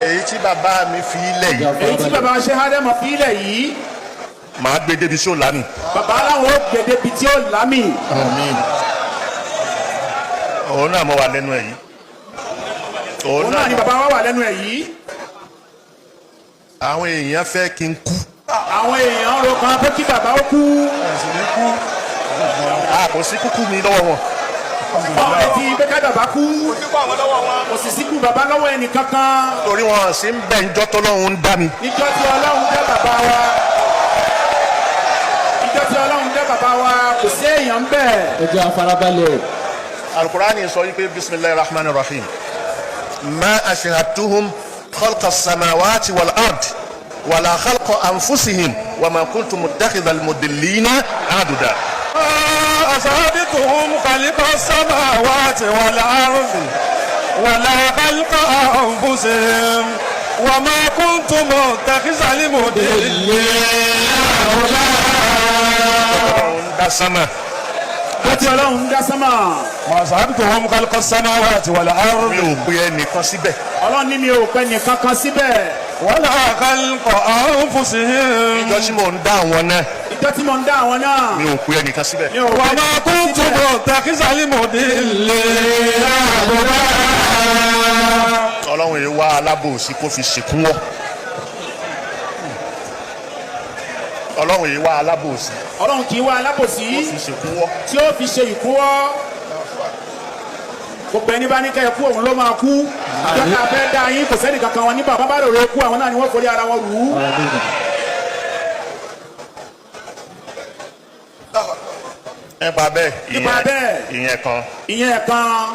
èyí tí bàbá mi fi ilẹ̀ yìí. èyí tí bàbá ṣe Ádámù fi ilẹ̀ yìí. màá gbé débi tí ó lámì. bàbá aláwọ̀ ó gbé débi tí ó lámì. àmín. òun náà mo wà lẹ́nu ẹ̀ yìí. òun náà ni bàbá wa wà lẹ́nu ẹ̀ yìí. àwọn èèyàn fẹ́ kí n kú. àwọn èèyàn ro kan pé kí bàbá ó kú. kò sí kúkú mi lọ́wọ́ wọn. ọ̀rẹ́ ti pé ká bàbá kú. kò sì síkú bàbá lọ́wọ́ ẹnì kankan. torí wọn sì ń bẹ ìjọ tọ́lọ́run ń dá mi. ìjọ tí Ọlọ́run dá bàbá wa. ìjọ tí Ọlọ́run dá bàbá wa kò sí èèyàn ń bẹ. ẹ jẹ́ afárábalẹ̀. alukurani sọ yìí pé bisimilayi rahman rahim ma ashhadtuhum khalqa samawati wal ard wala khalqa anfusihim wa ma kuntu muttakhidhal mudillina aduda. أصابتهم خلق السماوات والأرض ولا خلق أنفسهم وما كنت متخذ المضلين sama. láti Ọlọ́run dá sámà. أصابتهم خلق السماوات والأرض mi ò pe ẹnìkan síbẹ̀. Ọlọ́run ní mi ò pẹ́ nìkan kan síbẹ̀. ولا خلق أنفسهم ìjọ tí mò ń dá àwọn náà ìjọ tí mo ń dá àwọn náà. mi ò pe ẹnìkan síbẹ̀. mi ò pẹ́ وما nìkan كنت síbẹ̀. متخذ المضلين ọlọ́run yìí wá alábòsí kó fi ṣèkún wọ́. ọlọ́run yìí wá alábòsí Ọlọ́run kì í wá alábòsí kó fi ṣèkún wọ́. tí ó fi ṣe ìkúwọ́. gbogbo ẹni bá ní kẹ́ ẹ kú òun ló máa kú. ìjọba abẹ́ dá yín kò sẹ́ni kankan wọn ní bàbá bá rò kú àwọn náà ni wọ́n forí ara wọn rù ú. nípa bẹ́ẹ̀ nípa bẹ́ẹ̀ ìyẹn kan. ìyẹn kan.